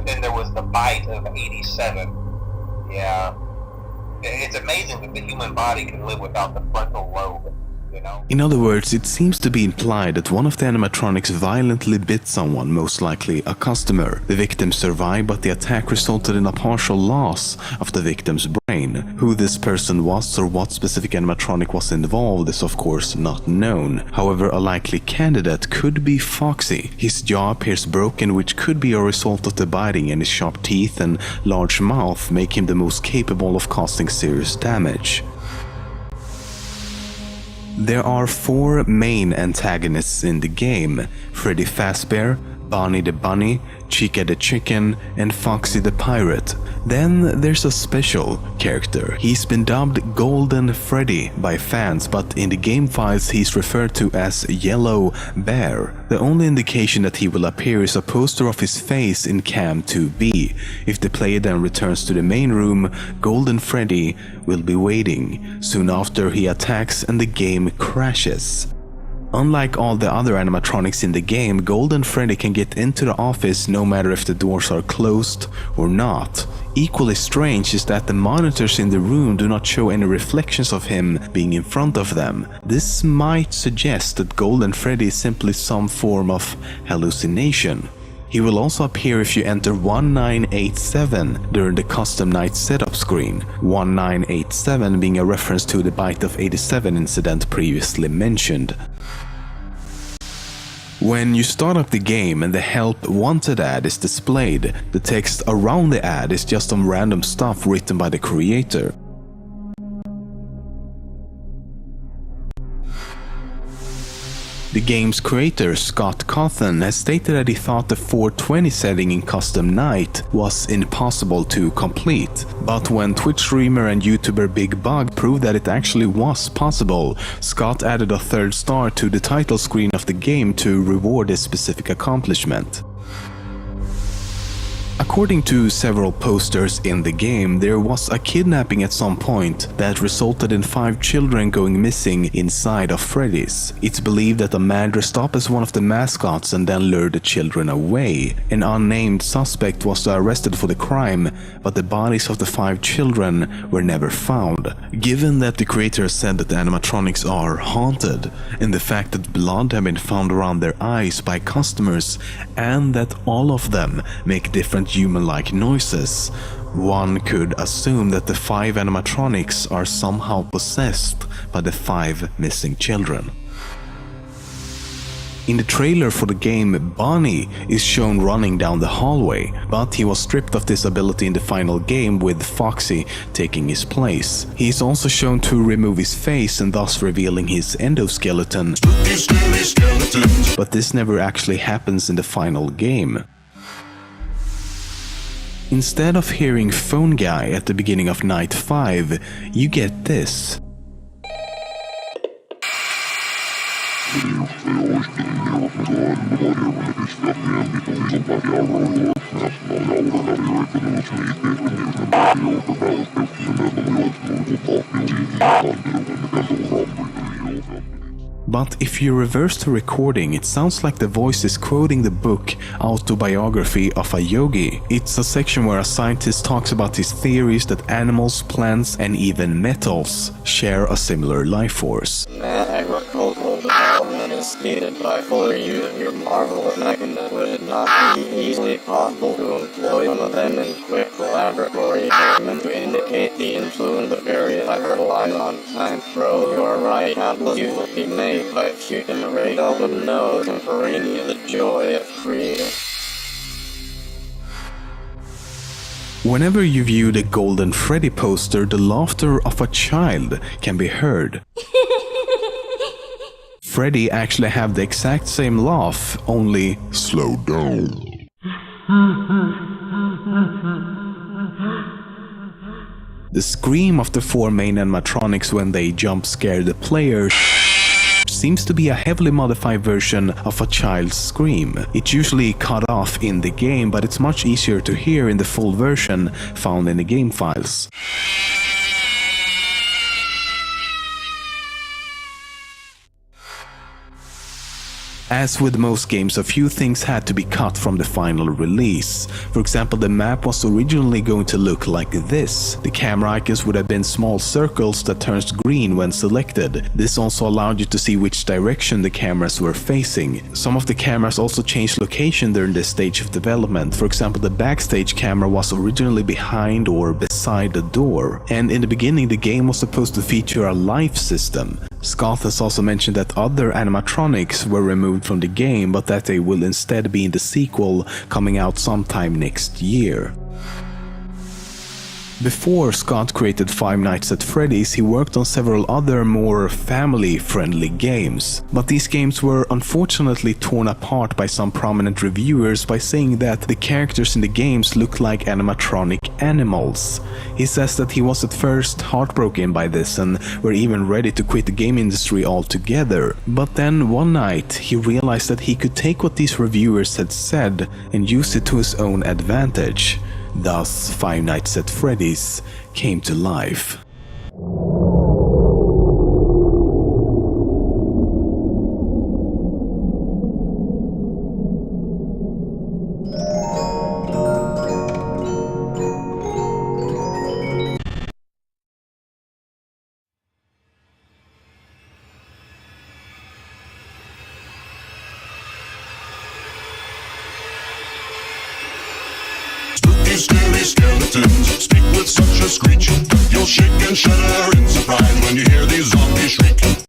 But then there was the bite of 87. Yeah. It's amazing that the human body can live without the frontal lobe, you know? In other words, it seems to be implied that one of the animatronics violently bit someone, most likely a customer. The victim survived, but the attack resulted in a partial loss of the victim's brain. Who this person was or what specific animatronic was involved is of course not known. However, a likely candidate could be Foxy. His jaw appears broken, which could be a result of the biting, and his sharp teeth and large mouth make him the most capable of causing serious damage. There are 4 main antagonists in the game: Freddy Fazbear, Bonnie the Bunny, Chica the Chicken, and Foxy the Pirate. Then there's a special character. He's been dubbed Golden Freddy by fans, but in the game files he's referred to as Yellow Bear. The only indication that he will appear is a poster of his face in Cam 2B. If the player then returns to the main room, Golden Freddy will be waiting. Soon after, he attacks and the game crashes. Unlike all the other animatronics in the game, Golden Freddy can get into the office no matter if the doors are closed or not. Equally strange is that the monitors in the room do not show any reflections of him being in front of them. This might suggest that Golden Freddy is simply some form of hallucination. He will also appear if you enter 1987 during the custom night setup screen, 1987 being a reference to the Bite of 87 incident previously mentioned. When you start up the game and the Help Wanted ad is displayed, the text around the ad is just some random stuff written by the creator. The game's creator, Scott Cawthon, has stated that he thought the 420 setting in Custom Night was impossible to complete. But when Twitch streamer and YouTuber Big Bug proved that it actually was possible, Scott added a 3rd star to the title screen of the game to reward this specific accomplishment. According to several posters in the game, there was a kidnapping at some point that resulted in 5 children going missing inside of Freddy's. It's believed that a man dressed up as one of the mascots and then lured the children away. An unnamed suspect was arrested for the crime, but the bodies of the 5 children were never found. Given that the creator said that the animatronics are haunted, and the fact that blood had been found around their eyes by customers, and that all of them make different human-like noises, one could assume that the 5 animatronics are somehow possessed by the 5 missing children. In the trailer for the game, Bonnie is shown running down the hallway, but he was stripped of this ability in the final game, with Foxy taking his place. He is also shown to remove his face and thus revealing his endoskeleton, but this never actually happens in the final game. Instead of hearing Phone Guy at the beginning of Night 5, you get this. But if you reverse the recording, it sounds like the voice is quoting the book Autobiography of a Yogi. It's a section where a scientist talks about his theories that animals, plants, and even metals share a similar life force. Agricultural development is speeded by fuller use of your marvelous mechanism. Would it not be easily possible to employ some of them in quick laboratory experiments to indicate the influence of various hyperlines on time? Bro, you are right. Countless use will be made by shooting the rate of the nose and perennial the joy of creating. Whenever you view the Golden Freddy poster, the laughter of a child can be heard. Freddy actually have the exact same laugh, only slowed down. The scream of the 4 main animatronics when they jump scare the player seems to be a heavily modified version of a child's scream. It's usually cut off in the game, but it's much easier to hear in the full version found in the game files. As with most games, a few things had to be cut from the final release. For example, the map was originally going to look like this. The camera icons would have been small circles that turns green when selected. This also allowed you to see which direction the cameras were facing. Some of the cameras also changed location during this stage of development. For example, the backstage camera was originally behind or beside the door. And in the beginning, the game was supposed to feature a life system. Scott has also mentioned that other animatronics were removed from the game, but that they will instead be in the sequel coming out sometime next year. Before Scott created Five Nights at Freddy's, he worked on several other more family-friendly games. But these games were unfortunately torn apart by some prominent reviewers by saying that the characters in the games look like animatronic animals. He says that he was at first heartbroken by this and were even ready to quit the game industry altogether. But then one night he realized that he could take what these reviewers had said and use it to his own advantage. Thus, Five Nights at Freddy's came to life. Scary skeletons speak with such a screech. You'll shake and shudder in surprise when you hear these zombies shriek.